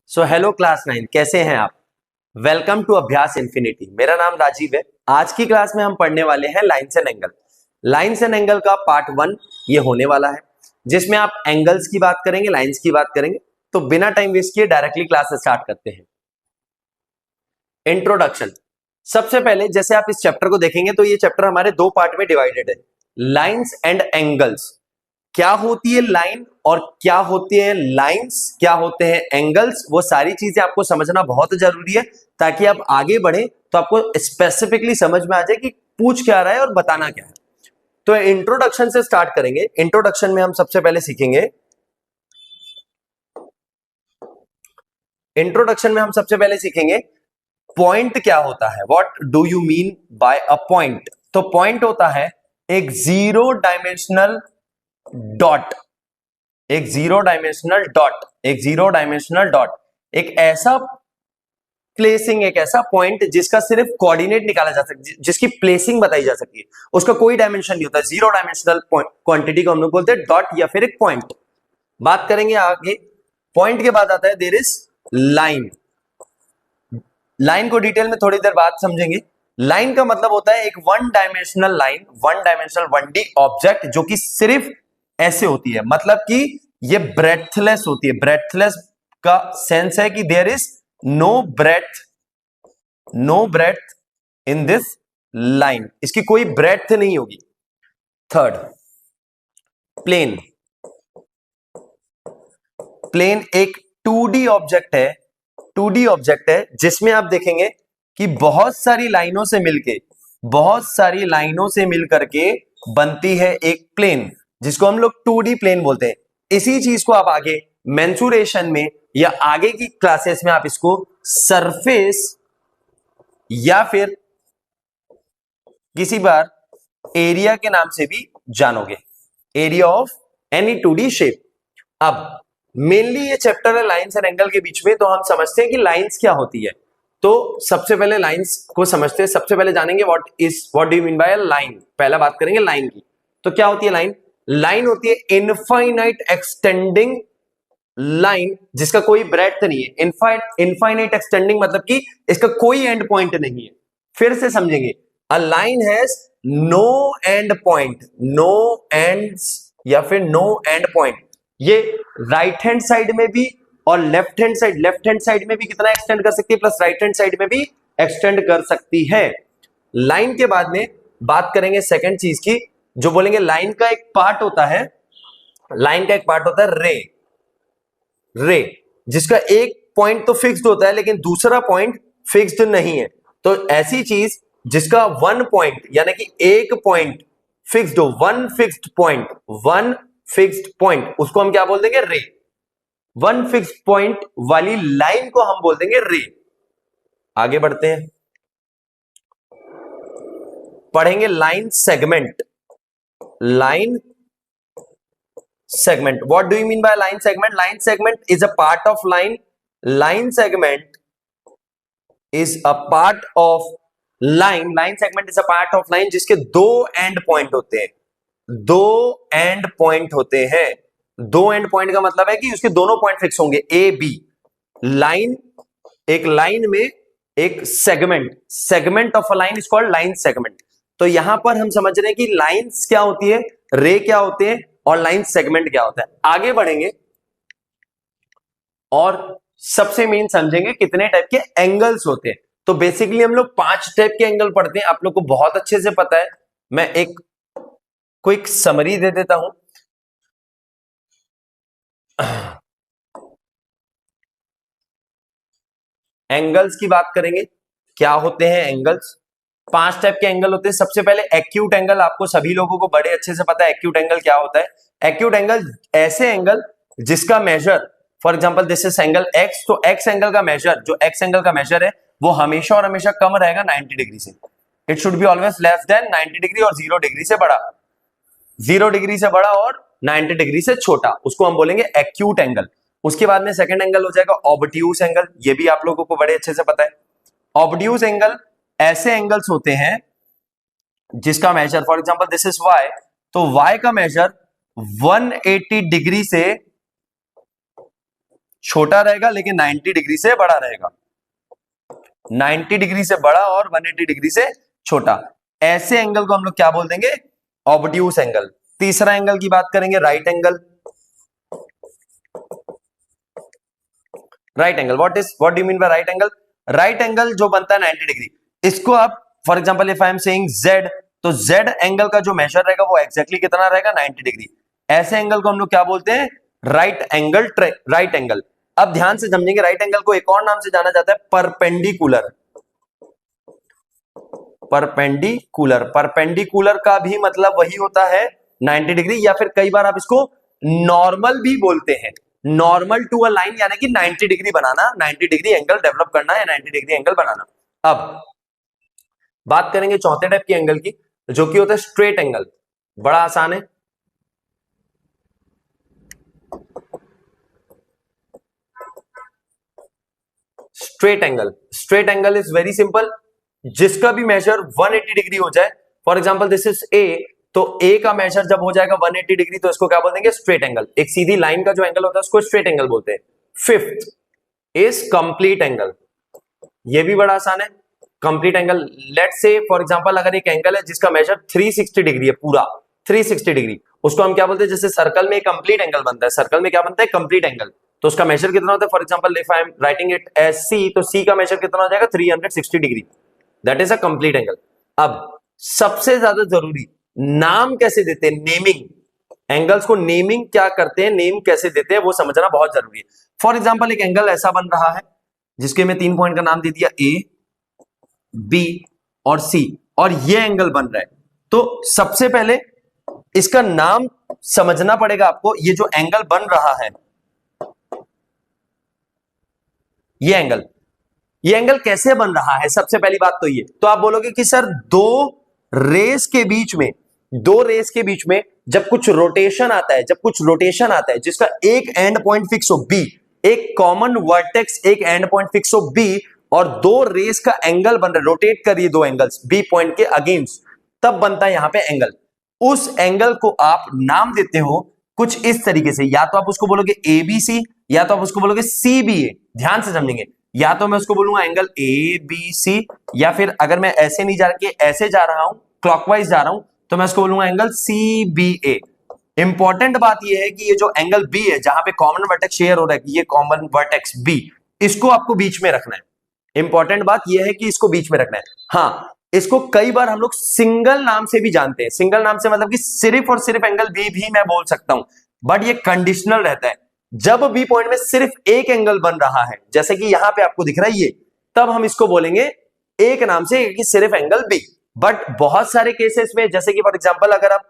So hello class 9, कैसे हैं आप। वेलकम टू अभ्यास इन्फिनिटी। मेरा नाम राजीव है। आज की क्लास में हम पढ़ने वाले हैं lines and angle. Lines and angle का पार्ट 1 ये होने वाला है, जिसमें आप एंगल्स की बात करेंगे, लाइन्स की बात करेंगे। तो बिना टाइम वेस्ट किए डायरेक्टली क्लास स्टार्ट करते हैं। इंट्रोडक्शन। सबसे पहले जैसे आप इस चैप्टर को देखेंगे तो ये चैप्टर हमारे दो पार्ट में डिवाइडेड है, लाइन्स एंड एंगल्स। क्या होती है लाइन और क्या होती है लाइंस, क्या होते हैं एंगल्स, वो सारी चीजें आपको समझना बहुत जरूरी है, ताकि आप आगे बढ़े तो आपको स्पेसिफिकली समझ में आ जाए कि पूछ क्या रहा है और बताना क्या है। तो इंट्रोडक्शन से स्टार्ट करेंगे। इंट्रोडक्शन में हम सबसे पहले सीखेंगे पॉइंट क्या होता है। What do you mean by a point. तो पॉइंट होता है एक जीरो डायमेंशनल डॉट, एक जीरो डायमेंशनल डॉट, एक जीरो डायमेंशनल डॉट, एक ऐसा प्लेसिंग, एक ऐसा पॉइंट जिसका सिर्फ कोऑर्डिनेट निकाला जा सकता है, जिसकी प्लेसिंग बताई जा सकती है, उसका कोई डायमेंशन नहीं होता। जीरो डायमेंशनल क्वांटिटी को हम लोग बोलते हैं डॉट या फिर एक पॉइंट। बात करेंगे आगे। पॉइंट के बाद आता है देयर इज लाइन। लाइन को डिटेल में थोड़ी देर बाद समझेंगे। लाइन का मतलब होता है एक one dimensional line, one dimensional 1D object जो कि सिर्फ ऐसे होती है, मतलब कि ये ब्रेथलेस होती है। ब्रेथलेस का सेंस है कि there is no breath in this line, इसकी कोई ब्रेथ नहीं होगी। Third, plane. प्लेन एक 2D ऑब्जेक्ट है, 2D ऑब्जेक्ट है जिसमें आप देखेंगे कि बहुत सारी लाइनों से मिलकर के बनती है एक प्लेन, जिसको हम लोग 2D प्लेन बोलते हैं। इसी चीज को आप आगे मेंसुरेशन में या आगे की क्लासेस में आप इसको सरफेस या फिर किसी बार एरिया के नाम से भी जानोगे, area of any 2D shape. अब मेनली ये चैप्टर है लाइंस एंड एंगल के बीच में, तो हम समझते हैं कि लाइंस क्या होती है। तो सबसे पहले लाइंस को समझते हैं। सबसे पहले जानेंगे what do you mean by line. पहला बात करेंगे लाइन की। तो क्या होती है लाइन। लाइन होती है इनफाइनाइट एक्सटेंडिंग लाइन जिसका कोई ब्रेड्थ नहीं है। इनफाइनाइट एक्सटेंडिंग मतलब कि इसका कोई एंड पॉइंट नहीं है। फिर से समझेंगे। A line has no end point, no ends या फिर नो एंड पॉइंट। ये राइट हैंड साइड में भी और लेफ्ट हैंड साइड में भी कितना एक्सटेंड कर सकती है, प्लस राइट हैंड साइड में भी एक्सटेंड कर सकती है। लाइन के बाद में बात करेंगे सेकंड चीज की, जो बोलेंगे लाइन का एक पार्ट होता है, रे, जिसका एक पॉइंट तो फिक्स्ड होता है लेकिन दूसरा पॉइंट फिक्स्ड नहीं है। तो ऐसी चीज जिसका वन पॉइंट यानी कि एक पॉइंट फिक्स्ड हो, वन फिक्स्ड पॉइंट, उसको हम क्या बोल देंगे, रे। वन फिक्स्ड पॉइंट वाली लाइन को हम बोल देंगे रे। आगे बढ़ते हैं, पढ़ेंगे line segment. What do you mean by line segment? Line segment is a part of line. Line segment is a part of line. Line segment is a part of line जिसके दो एंड पॉइंट होते हैं। दो and point का मतलब है कि उसके दोनों पॉइंट फिक्स होंगे, ए बी। लाइन, एक लाइन में एक segment of a line is called line segment. तो यहां पर हम समझ रहे हैं कि लाइंस क्या होती है, रे क्या होते हैं और लाइन सेगमेंट क्या होता है। आगे बढ़ेंगे और सबसे मेन समझेंगे कितने टाइप के एंगल्स होते हैं। तो बेसिकली हम लोग 5 टाइप के एंगल पढ़ते हैं, आप लोग को बहुत अच्छे से पता है। मैं एक क्विक समरी दे देता हूं। एंगल्स की बात करेंगे, क्या होते हैं एंगल्स। 5 टाइप के एंगल होते हैं। सबसे पहले एक्यूट एंगल, आपको सभी लोगों को बड़े अच्छे से पता है एक्यूट एंगल क्या होता है। एक्यूट एंगल ऐसे एंगल जिसका measure, for example this is angle x, तो एक्स एंगल का मेजर, जो एक्स एंगल का मेजर है वो हमेशा और हमेशा कम रहेगा 90 डिग्री से। It should be always less than 90 degree और 0 डिग्री से बड़ा, 0 डिग्री से बड़ा और 90 डिग्री से छोटा, उसको हम बोलेंगे एक्यूट एंगल। उसके बाद में सेकंड एंगल हो जाएगा ऑब्ट्यूज एंगल, ये भी आप लोगों को बड़े अच्छे से पता है। ऑब्ट्यूज एंगल ऐसे एंगल्स होते हैं जिसका measure, for example this is Y, तो वाई का मेजर 180 डिग्री से छोटा रहेगा लेकिन 90 डिग्री से बड़ा रहेगा, 90 डिग्री से बड़ा और 180 डिग्री से छोटा। ऐसे एंगल को हम लोग क्या बोल देंगे? Obtuse angle. तीसरा एंगल की बात करेंगे, right angle. Right angle, what do you mean by right angle? Right angle जो बनता है 90 डिग्री, इसको आप for example if I am saying Z, तो Z एंगल का जो मेजर रहेगा वो एग्जैक्टली कितना रहेगा? 90 डिग्री। ऐसे एंगल को हम लोग क्या बोलते हैं? Right angle. Right angle. अब ध्यान से समझेंगे, राइट एंगल को एक और नाम से जाना जाता है परपेंडिकुलर। परपेंडिकुलर, परपेंडिकुलर का भी मतलब वही होता है 90 डिग्री, या फिर कई बार आप इसको नॉर्मल भी बोलते हैं। नॉर्मल टू अ लाइन, यानी कि 90 डिग्री बनाना, 90 डिग्री एंगल डेवलप करना या 90 डिग्री एंगल बनाना। अब बात करेंगे चौथे टाइप के एंगल की, जो कि होता है स्ट्रेट एंगल। बड़ा आसान है। Straight angle, straight angle is very simple, जिसका भी मेजर 180 डिग्री हो जाए। For example this is a, तो ए का मेजर जब हो जाएगा 180 डिग्री, तो इसको क्या बोल देंगे? Straight angle. एक सीधी लाइन का जो एंगल होता है उसको स्ट्रेट एंगल बोलते हैं। Fifth is complete angle. ये भी बड़ा आसान है, complete angle. Let's say for example अगर एक एंगल है जिसका मेजर 360 डिग्री है, पूरा 360 डिग्री, उसको हम क्या बोलते हैं? जैसे सर्कल में एक कंप्लीट एंगल बनता है, सर्कल में क्या बनता है? Complete angle. तो उसका मेजर कितना होता है? For example if I am writing it as C, तो सी का मेजर कितना हो जाएगा? 360 degree. That is a complete angle. अब सबसे ज्यादा जरूरी, नाम कैसे देते हैं? नेमिंग। एंगल्स को नेमिंग क्या करते हैं, नेम कैसे देते हैं, वो समझना बहुत जरूरी है। फॉर एग्जांपल एक एंगल ऐसा बन रहा है जिसके मैं 3 पॉइंट का नाम दे दिया, ए, बी और सी, और ये एंगल बन रहा है। तो सबसे पहले इसका नाम समझना पड़ेगा आपको। ये जो एंगल बन रहा है, ये एंगल कैसे बन रहा है? सबसे पहली बात तो ये, तो आप बोलोगे कि सर दो रेस के बीच में जब कुछ रोटेशन आता है, जिसका एक एंड पॉइंट फिक्स हो बी, एक कॉमन वर्टेक्स, एक एंड पॉइंट फिक्स हो बी, और दो रेस का एंगल बन रहा है, रोटेट करिए दो एंगल्स बी पॉइंट के अगेंस्ट, तब बनता है यहां पे एंगल। उस एंगल को आप नाम देते हो कुछ इस तरीके से, या तो आप उसको बोलोगे ए बी सी, या तो आप उसको बोलोगे सी बी ए। ध्यान से समझेंगे, या तो मैं उसको बोलूंगा एंगल ए बी सी, या फिर अगर मैं ऐसे नहीं जा रहा कि ऐसे जा रहा हूं, क्लॉकवाइज जा रहा हूं, तो मैं उसको बोलूंगा एंगल सी बी ए। इंपॉर्टेंट बात यह है कि ये जो एंगल बी है, जहां पे कॉमन वर्टेक्स शेयर हो रहा है, ये कॉमन वर्टेक्स बी, इसको आपको बीच में रखना है। इंपॉर्टेंट बात यह है कि इसको बीच में रखना है। हाँ, इसको कई बार हम लोग सिंगल नाम से भी जानते हैं। सिंगल नाम से मतलब कि सिर्फ और सिर्फ एंगल बी भी मैं बोल सकता हूं, बट ये कंडीशनल रहता है। जब बी पॉइंट में सिर्फ एक एंगल बन रहा है, जैसे कि यहां पे आपको दिख रहा है ये, तब हम इसको बोलेंगे एक नाम से कि सिर्फ एंगल बी। बट बहुत सारे केसेस में, जैसे कि फॉर एग्जांपल अगर आप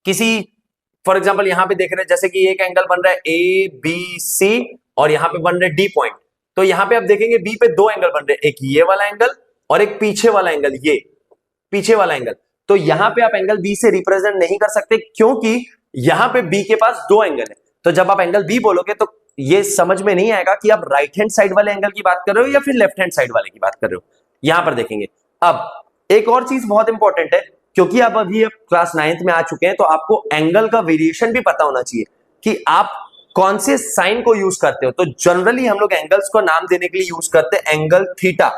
किसी, फॉर एग्जांपल यहां पे देख रहे हैं, जैसे कि एक एंगल बन रहा है ए बी सी, और यहां पे बन रहा है डी पॉइंट, तो यहां पे आप देखेंगे बी पे दो एंगल बन रहे हैं, एक ये वाला एंगल और एक पीछे वाला एंगल, ये पीछे वाला एंगल। तो यहां पे आप एंगल बी से रिप्रेजेंट नहीं कर सकते, क्योंकि यहां पे बी के पास दो एंगल है। तो जब आप एंगल बी बोलोगे तो ये समझ में नहीं आएगा कि आप राइट हैंड साइड वाले एंगल की बात कर रहे हो या फिर लेफ्ट हैंड साइड वाले की बात कर रहे हो। यहां पर देखेंगे। अब एक और चीज बहुत इंपॉर्टेंट है, क्योंकि आप अभी क्लास 9th में आ चुके हैं, तो आपको एंगल का वेरिएशन भी पता होना चाहिए कि आप कौन से साइन को यूज करते हो। तो जनरली हम लोग एंगल्स को नाम देने के लिए यूज करते हैं एंगल थीटा।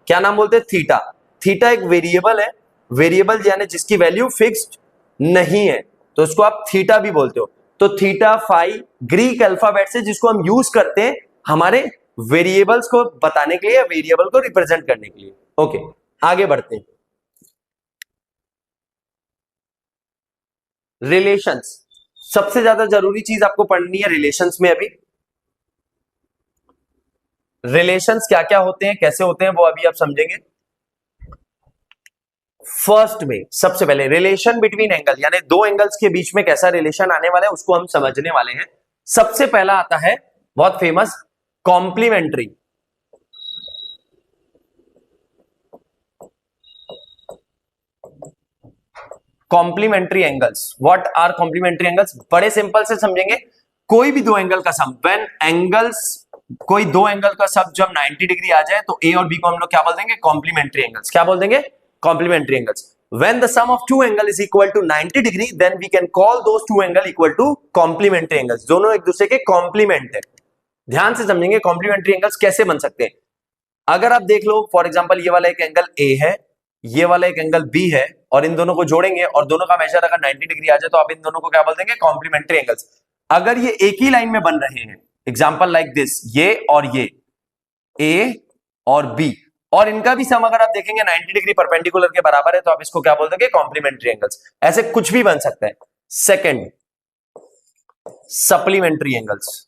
क्या नाम बोलते हैं? थीटा। थीटा एक वेरिएबल है, वेरिएबल यानी जिसकी वैल्यू फिक्स्ड नहीं है, तो उसको आप थीटा भी बोलते हो। तो थीटा फाई ग्रीक अल्फाबेट से, जिसको हम यूज करते हैं हमारे वेरिएबल्स को बताने के लिए, वेरिएबल को रिप्रेजेंट करने के लिए। ओके, आगे बढ़ते हैं। रिलेशंस, सबसे ज्यादा जरूरी चीज आपको पढ़नी है रिलेशंस में। अभी रिलेशंस क्या क्या होते हैं, कैसे होते हैं, वो अभी आप समझेंगे। फर्स्ट में सबसे पहले रिलेशन बिटवीन एंगल, यानी दो एंगल्स के बीच में कैसा रिलेशन आने वाला है उसको हम समझने वाले हैं। सबसे पहला आता है बहुत famous, complementary. Complementary angles. What are complementary angles? बड़े सिंपल से समझेंगे। कोई भी दो एंगल का सम, व्हेन एंगल्स, कोई दो एंगल का सम जब 90 डिग्री आ जाए, तो ए और बी को हम लोग क्या बोल देंगे? Complementary angles. क्या बोल देंगे? Complementary angles. When the sum of two angle is equal to 90 degree, then we can call those two angle equal to complementary angles. दोनों एक दूसरे के कॉम्प्लीमेंट है। ध्यान से समझेंगे कॉम्प्लीमेंट्री एंगल्स कैसे बन सकते हैं। अगर आप देख लो फॉर एग्जांपल ये वाला एक एंगल ए है, ये वाला एक एंगल बी है, और इन दोनों को जोड़ेंगे और दोनों का मेजर अगर 90 डिग्री आ जाए तो आप इन दोनों को क्या बोल देंगे, कॉम्प्लीमेंट्री एंगल्स। अगर ये एक ही लाइन में बन रहे हैं, एग्जांपल लाइक दिस, ये और ये, ए और बी, और इनका भी सम अगर आप देखेंगे 90 डिग्री परपेंडिकुलर के बराबर है, तो आप इसको क्या बोल दोगे, कॉम्प्लीमेंट्री एंगल्स। ऐसे कुछ भी बन सकता है। Second, supplementary angles.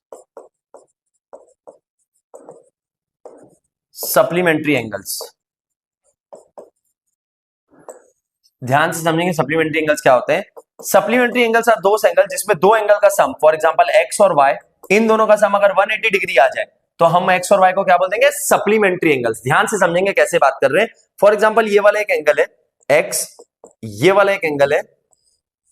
Supplementary angles, ध्यान से समझेंगे सप्लीमेंट्री एंगल्स क्या होते हैं। Supplementary angles are those angle जिसमें दो एंगल का सम, फॉर एग्जांपल एक्स और वाई, इन दोनों का सम अगर 180 डिग्री आ जाए तो हम एक्स और वाई को क्या बोल देंगे, सप्लीमेंट्री एंगल्स। ध्यान से समझेंगे कैसे बात कर रहे हैं। फॉर एग्जांपल ये वाला एक एंगल है एक्स, ये वाला एक एंगल है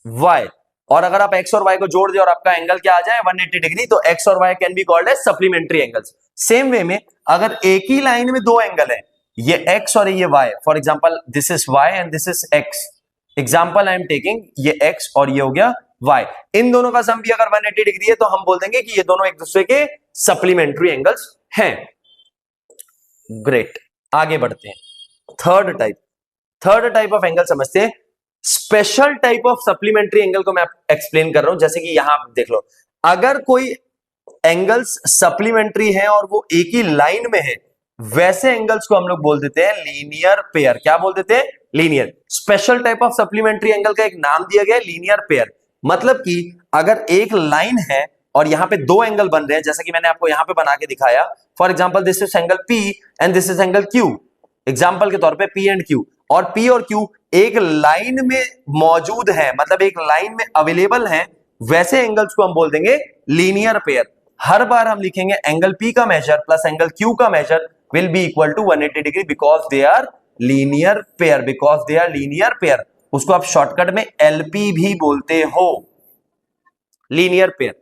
वाई, और अगर आप एक्स और वाई को जोड़ दे और आपका एंगल क्या आ जाए 180 डिग्री, तो एक्स और Y can be called as supplementary angles. Same way में अगर एक ही लाइन में दो एंगल है, ये x और ये y, for example this is y and this is x, example I am taking, ये x और ये हो गया y, इन दोनों का सम भी अगर 180 डिग्री है तो हम बोल देंगे कि ये दोनों एक दूसरे के सप्लीमेंट्री एंगल्स हैं। ग्रेट, आगे बढ़ते हैं। थर्ड टाइप ऑफ एंगल समझते हैं। Special type of supplementary angle को मैं एक्सप्लेन कर रहा हूं। जैसे कि यहां देख लो, अगर कोई एंगल्स सप्लीमेंट्री है और वो एक ही लाइन में है, वैसे एंगल्स को हम लोग बोल देते हैं लीनियर पेयर। क्या बोल देते हैं, linear. Special type of supplementary angle का एक नाम दिया गया है लीनियर पेयर। मतलब कि अगर एक लाइन है और यहां पे दो एंगल बन रहे हैं, जैसा कि मैंने आपको यहां पे बना के दिखाया, for example this is angle P and this is angle Q, example के तौर पे P एंड Q, और P और Q एक लाइन में मौजूद है, मतलब एक लाइन में अवेलेबल है, वैसे एंगल्स को हम बोल देंगे लीनियर पेयर। हर बार हम लिखेंगे एंगल P का मेजर प्लस एंगल Q का measure will be equal to 180 degree because they are linear pair, because they are linear pair। उसको आप शॉर्टकट में LP भी बोलते हो, लीनियर पेयर।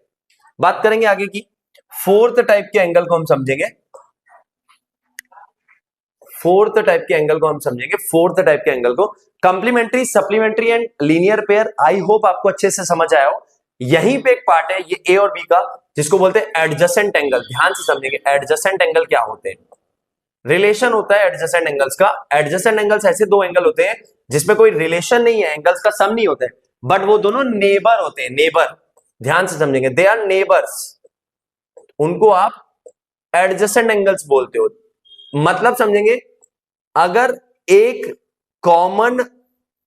बात करेंगे आगे की। फोर्थ टाइप के एंगल को हम समझेंगे। फोर्थ टाइप के एंगल को complementary, supplementary and linear pair. I hope आपको अच्छे से समझ आया हो। यहीं पे एक पार्ट है ये ए और बी का, जिसको बोलते हैं एडजेसेंट एंगल। ध्यान से समझेंगे एडजेसेंट एंगल क्या होते हैं। रिलेशन होता है एडजेसेंट एंगल्स का। एडजेसेंट एंगल्स ऐसे दो एंगल होते हैं जिसमें कोई रिलेशन नहीं है, एंगल्स का सम नहीं होता है, बट वो दोनों नेबर होते हैं, नेबर। ध्यान से समझेंगे, दे आर नेबर्स, उनको आप एडजेसेंट एंगल्स बोलते हो। मतलब समझेंगे, अगर एक कॉमन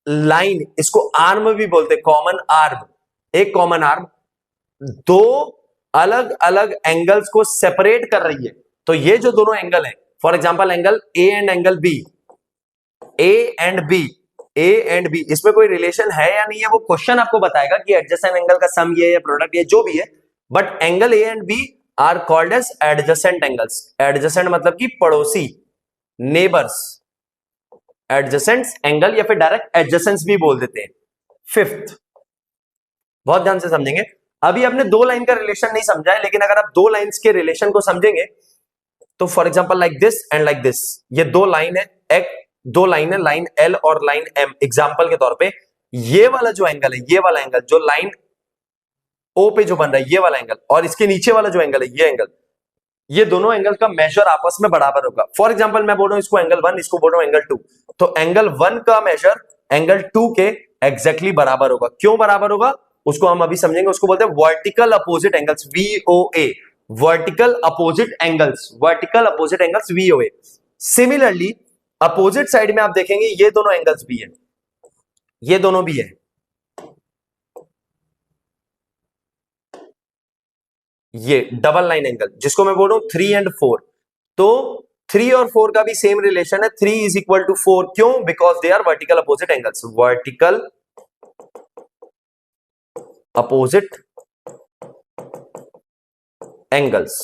लाइन, इसको आर्म भी बोलते हैं, कॉमन आर्म, एक कॉमन आर्म दो अलग अलग एंगल्स को सेपरेट कर रही है, तो ये जो दोनों एंगल है, for example angle A and angle B, A and B, इसमें कोई रिलेशन है या नहीं है, वो क्वेश्चन आपको बताएगा कि एडजेसेंट एंगल का सम ये है, प्रोडक्ट ये, जो भी है, but angle A and B are called as adjacent angles. Adjacent मतलब कि पड़ोसी, नेबर्स, एडजेसेंट एंगल, या फिर डायरेक्ट एडजेसेंस भी बोल देते हैं। फिफ्थ, बहुत ध्यान से समझेंगे। अभी आपने दो लाइन का रिलेशन नहीं समझा है, लेकिन अगर आप दो लाइंस के रिलेशन को समझेंगे तो for example like this and like this, ये दो लाइन है, दो लाइन है, लाइन L और लाइन M। एग्जांपल के तौर पे ये वाला जो एंगल है, ये वाला एंगल जो लाइन O पे जो बन रहा है, ये वाला एंगल, और इसके नीचे वाला जो एंगल है, ये एंगल, ये दोनों एंगल का मेजर आपस में बराबर होगा। फॉर एग्जांपल मैं बोल रहा हूं इसको एंगल 1, इसको बोल रहा हूं एंगल 2, तो एंगल 1 का मेजर एंगल 2 के एग्जैक्टली बराबर होगा। क्यों बराबर होगा उसको हम अभी समझेंगे। उसको बोलते हैं vertical opposite angles, VOA, vertical opposite angles, vertical opposite angles VOA। Similarly opposite side में आप देखेंगे ये दोनों एंगल्स भी है, ये दोनों भी है, ये डबल लाइन एंगल जिसको मैं बोल रहा हूं 3 एंड 4, तो 3 और 4 का भी सेम रिलेशन है, 3 इज इक्वल टू 4। क्यों? Because they are vertical opposite angles, vertical opposite angles.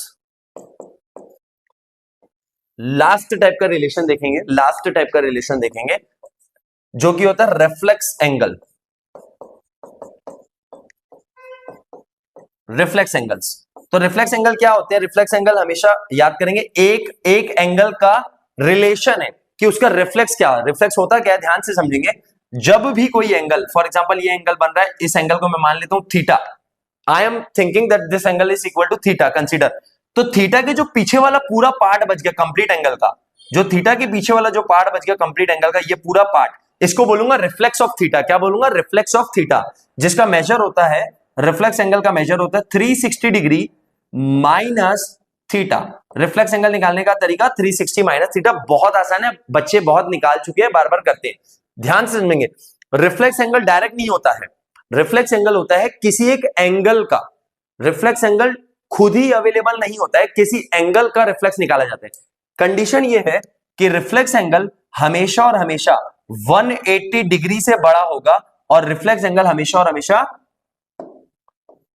Last type का रिलेशन देखेंगे, जो कि होता है रिफ्लेक्स एंगल। रिफ्लेक्स एंगल्स, तो रिफ्लेक्स एंगल क्या होते हैं? रिफ्लेक्स एंगल हमेशा याद करेंगे, एक एंगल का रिलेशन है कि उसका रिफ्लेक्स क्या है। रिफ्लेक्स होता क्या है, ध्यान से समझेंगे। जब भी कोई एंगल, फॉर एग्जांपल ये एंगल बन रहा है, इस एंगल को मैं मान लेता हूं theta, I am thinking that this angle is equal to theta, consider. तो थीटा के जो पीछे वाला पूरा पार्ट बच गया कंप्लीट एंगल का, जो थीटा के पीछे वाला जो पार्ट बच गया कंप्लीट एंगल का, ये पूरा पार्ट, इसको बोलूंगा रिफ्लेक्स ऑफ थीटा। क्या बोलूंगा? रिफ्लेक्स ऑफ थीटा, जिसका मेजर होता है, रिफ्लेक्स एंगल का मेजर होता है 360 degree minus theta. Reflex angle निकालने का तरीका 360 माइनस थीटा, बहुत आसान है, बच्चे बहुत निकाल चुके हैं, बार बार करते हैं, ध्यान से समझेंगे। रिफ्लेक्स एंगल डायरेक्ट नहीं होता है, रिफ्लेक्स एंगल होता है किसी एक एंगल का, रिफ्लेक्स एंगल खुद ही अवेलेबल नहीं होता है, किसी एंगल का रिफ्लेक्स निकाला जाता है। कंडीशन ये है कि रिफ्लेक्स एंगल हमेशा और हमेशा 180 डिग्री से बड़ा होगा और रिफ्लेक्स एंगल हमेशा और हमेशा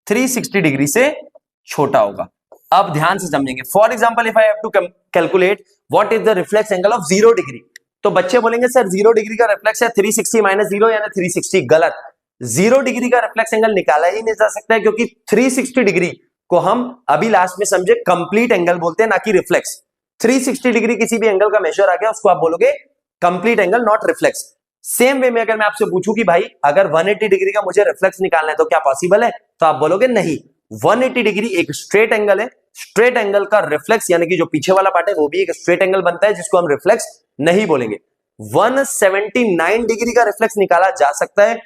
360 डिग्री से छोटा होगा। अब ध्यान से समझेंगे। For example if I have to calculate what is the reflex angle of 0 degree, तो बच्चे बोलेंगे सर 0 डिग्री का रिफ्लेक्स है 360 माइनस 0 यानी 360। गलत, 0 डिग्री का रिफ्लेक्स एंगल निकाला ही नहीं जा सकता है, क्योंकि 360 डिग्री को हम अभी लास्ट में समझे कंप्लीट एंगल बोलते हैं, ना कि रिफ्लेक्स। 360 डिग्री किसी भी एंगल का मेजर आ गया, उसको आप बोलोगे complete angle, not reflex. Same way में अगर मैं आपसे पूछूं कि भाई अगर 180 डिग्री का मुझे रिफ्लेक्स निकालना है तो क्या पॉसिबल है, तो आप बोलोगे नहीं। 180 डिग्री एक स्ट्रेट एंगल है, स्ट्रेट एंगल का रिफ्लेक्स यानी कि जो पीछे वाला पार्ट है वो भी एक स्ट्रेट एंगल बनता है, जिसको हम रिफ्लेक्स नहीं बोलेंगे। 179 डिग्री का रिफ्लेक्स निकाला जा सकता है,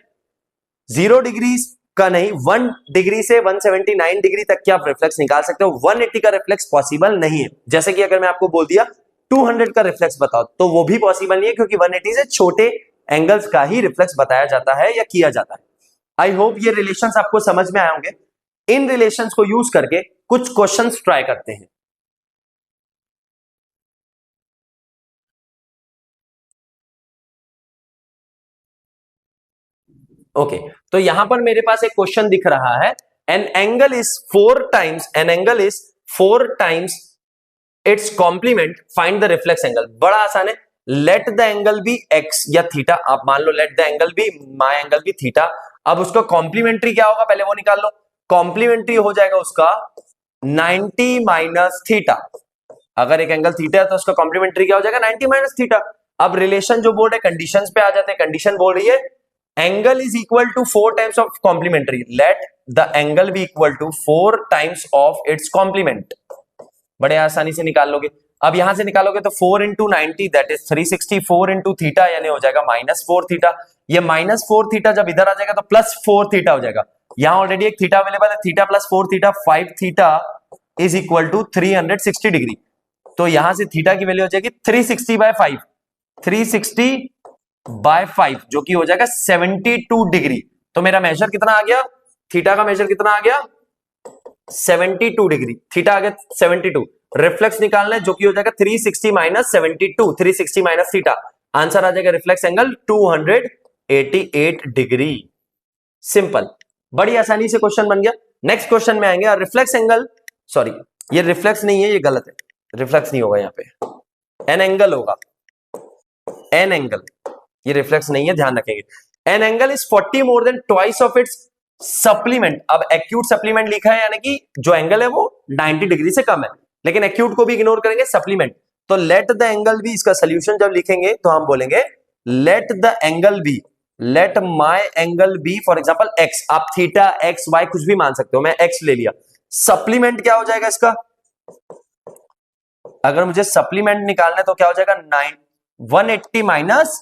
0 डिग्री का नहीं, 1 डिग्री से 179 डिग्री तक की आप रिफ्लेक्स निकाल सकते हो। 180 का रिफ्लेक्स पॉसिबल नहीं है। जैसे कि अगर मैं आपको बोल दिया 200 का रिफ्लेक्स बताओ, तो वो भी पॉसिबल नहीं है, क्योंकि 180 से छोटे एंगल्स का ही रिफ्लेक्स बताया जाता है या किया जाता है। आई होप ये रिलेशंस आपको समझ में आए होंगे। इन रिलेशंस को यूज करके कुछ क्वेश्चंस ट्राई करते हैं। ओके, तो यहां पर मेरे पास एक क्वेश्चन दिख रहा है, an angle is 4 times its complement, find the reflex angle. बड़ा आसान है, let the angle be x या थीटा, आप मान लो let the angle be my angle be theta. अब उसका कॉम्प्लीमेंट्री क्या होगा, पहले वो निकाल लो। कॉम्प्लीमेंट्री हो जाएगा उसका 90 माइनस थीटा। अगर एक एंगल थीटा है तो उसका कॉम्प्लीमेंट्री क्या हो जाएगा, 90 माइनस थीटा। अब रिलेशन जो बोल रहे कंडीशंस पे आ जाते हैं। कंडीशन बोल रही है angle is equal to 4 times of complementary, let the angle be equal to 4 times of its complement. बड़े आसानी से निकाल लोगे। अब यहां से निकालोगे तो 4 into 90 that is 360, 4 into theta यानी हो जाएगा -4 थीटा। ये -4 थीटा जब इधर आ जाएगा तो +4 थीटा हो जाएगा। यहां ऑलरेडी एक थीटा अवेलेबल है, theta plus 4 theta 5 theta is equal to 360 degree. तो यहां से थीटा की वैल्यू हो जाएगी 360/5, 360/5 जो कि हो जाएगा 72 डिग्री। तो मेरा मेजर कितना आ गया, थीटा का मेजर कितना आ गया 72 डिग्री, थीटा आ गया 72। रिफ्लेक्स निकालना है जो कि हो जाएगा 360 माइनस 72, 360 माइनस थीटा, आंसर आ जाएगा रिफ्लेक्स एंगल 288 डिग्री। सिंपल, बड़ी आसानी से क्वेश्चन बन गया। नेक्स्ट क्वेश्चन में आएंगे। रिफ्लेक्स एंगल, सॉरी ये रिफ्लेक्स नहीं है, ये गलत है, रिफ्लेक्स नहीं होगा यहाँ पे, एन एंगल होगा, एन एंगल, ये रिफ्लेक्स नहीं है, ध्यान रखेंगे। N angle is 40 more then twice of its supplement. अब एक्यूट सप्लीमेंट लिखा है यानी कि जो एंगल है वो 90 डिग्री से कम है, लेकिन एक्यूट को भी इग्नोर करेंगे, सप्लीमेंट। तो लेट द एंगल बी, इसका सोल्यूशन जब लिखेंगे तो हम बोलेंगे let the angle be, let my angle be for example x. आप थीटा एक्स वाई कुछ भी मान सकते हो, मैं एक्स ले लिया। सप्लीमेंट क्या हो जाएगा इसका, अगर मुझे सप्लीमेंट निकालना है तो क्या हो जाएगा 180 माइनस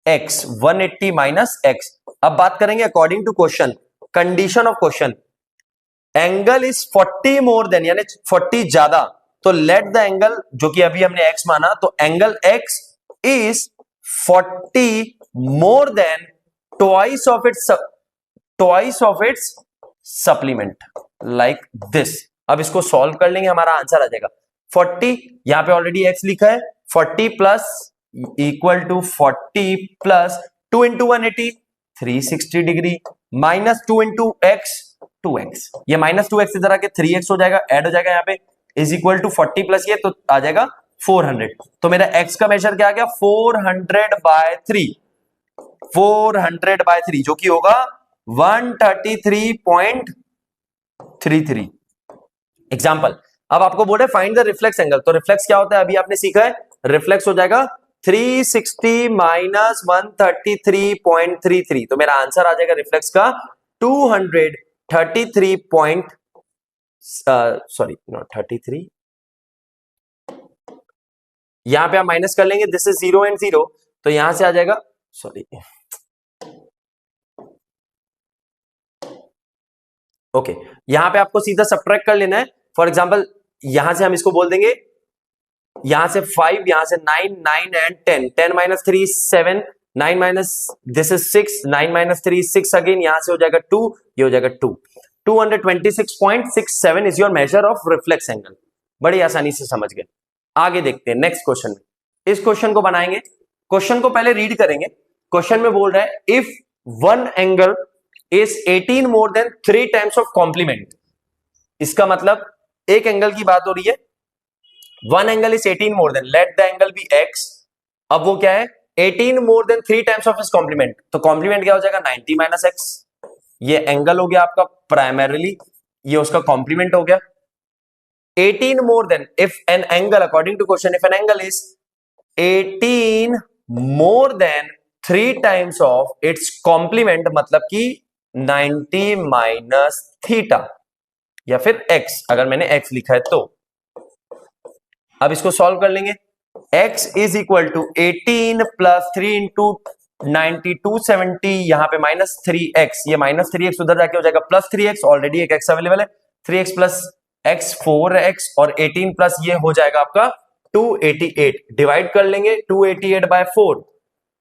एक्स, 180 माइनस एक्स। अब बात करेंगे according to question, condition of question, angle is 40 more than यानी 40 ज्यादा, तो लेट द एंगल जो कि अभी हमने x माना, तो angle x is 40 more then twice of its supplement, like this. अब इसको सॉल्व कर लेंगे, हमारा आंसर आ जाएगा 40, यहां पे ऑलरेडी x लिखा है, 40 plus equal to 40 plus 2 into 180 360 degree minus 2 into x 2x, ये -2x इधर आके 3x हो जाएगा, ऐड हो जाएगा यहाँ पे, इज इक्वल टू 40 प्लस ये तो आ जाएगा 400। तो मेरा x का मेजर क्या आ गया 400/3, 400/3 जो कि होगा 133.33। एग्जाम्पल, अब आपको बोल रहे फाइंड द रिफ्लेक्स एंगल, तो रिफ्लेक्स क्या होता है अभी आपने सीखा है, रिफ्लेक्स हो जाएगा 360 माइनस 133.33। तो मेरा आंसर आ जाएगा रिफ्लेक्स का 233.33। सॉरी नॉट 33, यहां पे आप माइनस कर लेंगे, दिस इज 0 एंड 0, तो यहां से आ जाएगा, सॉरी ओके, यहां पे आपको सीधा सब्ट्रैक्ट कर लेना है। फॉर एग्जांपल यहां से हम इसको बोल देंगे, यहां से 5, यहां से 9, 9 and 10, 10 minus 3 7, 9 minus this is 6, 9 minus 3 6 again, यहां से हो जाएगा 2, ये हो जाएगा 2, 226.67 is your measure of reflex angle. बड़ी आसानी से समझ गए। आगे देखते हैं नेक्स्ट क्वेश्चन में। इस क्वेश्चन को बनाएंगे, क्वेश्चन को पहले रीड करेंगे। क्वेश्चन में बोल रहा है if one angle is 18 more than 3 times of complement. इसका मतलब एक एंगल की बात हो रही है, one angle is 18 more than, let the angle be x. अब वो क्या है, 18 मोर देन 3 टाइम्स ऑफ इस कॉम्प्लीमेंट, तो कॉम्प्लीमेंट क्या हो जाएगा 90 माइनस एक्स। ये एंगल हो गया आपका प्राइमरीली, ये उसका कॉम्प्लीमेंट हो गया। 18 more than, if an angle, according to question, if an angle is 18 more than 3 times of its complement, मतलब कि 90 माइनस थीटा या फिर x, अगर मैंने x लिखा है तो। अब इसको सॉल्व कर लेंगे। x is equal to 18 plus 3 into 90 270, यहां पे माइनस 3x, ये माइनस 3x उधर जाके हो जाएगा प्लस 3x, ऑलरेडी एक x अवेलेबल है, 3x प्लस x 4x और 18 प्लस ये हो जाएगा आपका 288। डिवाइड कर लेंगे 288 बाय 4,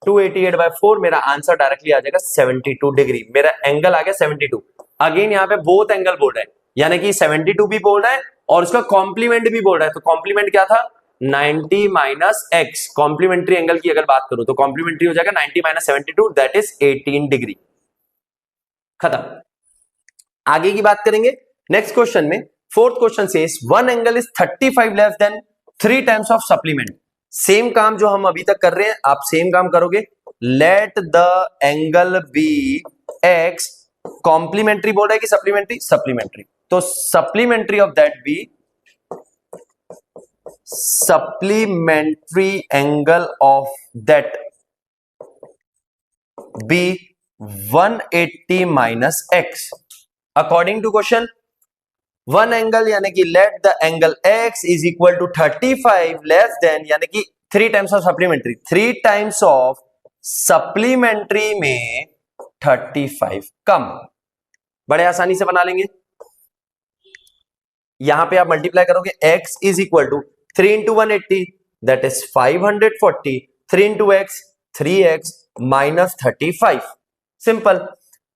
288 बाय 4, मेरा आंसर डायरेक्टली आ जाएगा 72 डिग्री। मेरा एंगल आ गया 72। अगेन यहाँ पे बोथ एंगल बोल रहा है, यानी कि 72 भी बोल रहा है और उसका कॉम्प्लीमेंट भी बोल रहा है। तो कॉम्प्लीमेंट क्या था 90 माइनस एक्स। कॉम्प्लीमेंट्री एंगल की अगर बात करूं तो कॉम्प्लीमेंट्री हो जाएगा 90 माइनस 72, दैट इज 18 डिग्री। खत्म। आगे की बात करेंगे नेक्स्ट क्वेश्चन में। Fourth question says one angle is 35 less than 3 times of supplement. Same काम जो हम अभी तक कर रहे हैं, आप सेम काम करोगे। Let the angle be x, complementary बोल रहा है कि सप्लीमेंट्री, सप्लीमेंट्री, तो supplementary of that be, supplementary angle of that be 180 minus x. According to question, one angle यानी कि let the angle x is equal to 35 less than, यानी कि 3 times of supplementary, 3 times of supplementary में 35 कम। बड़े आसानी से बना लेंगे। यहां पे आप मल्टीप्लाई करोगे, x is equal to 3 into 180, that is 540, 3 into x 3x minus 35, simple.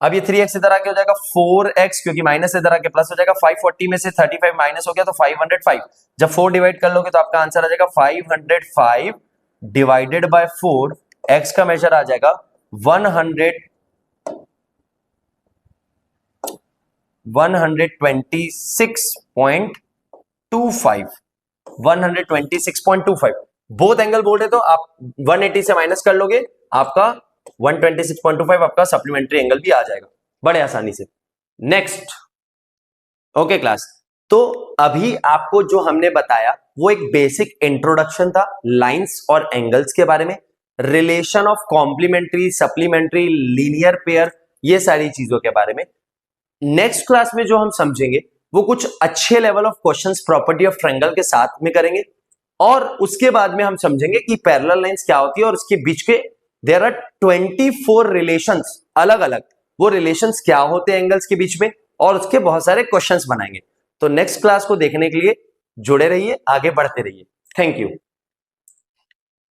अब ये 3x इधर आके हो जाएगा 4x, क्योंकि माइनस इधर आके प्लस हो जाएगा। 540 में से 35 माइनस हो गया तो 505। जब 4 डिवाइड कर लोगे तो आपका आंसर आ जाएगा 505 डिवाइडेड बाय 4, x का मेजर आ जाएगा 126.25। बोथ एंगल बोल रहे तो आप 180 से माइनस कर लोगे, आपका 126.25 आपका सप्लीमेंट्री एंगल भी आ जाएगा बड़े आसानी से। नेक्स्ट, ओके क्लास, तो अभी आपको जो हमने बताया वो एक बेसिक इंट्रोडक्शन था लाइंस और एंगल्स के बारे में, relation of complementary, supplementary, linear pair, ये सारी चीजों के बारे में। नेक्स्ट क्लास में जो हम समझेंगे वो कुछ अच्छे level of questions property of triangle के साथ में करेंगे, और उसके बाद में हम समझेंगे कि पैरेलल लाइंस क्या होती है और उसके बीच के देयर आर 24 रिलेशंस, अलग अलग वो रिलेशंस क्या होते हैं एंगल्स के बीच में, और उसके बहुत सारे क्वेश्चंस बनाएंगे। तो नेक्स्ट क्लास को देखने के लिए जुड़े रहिए, आगे बढ़ते रहिए। Thank you.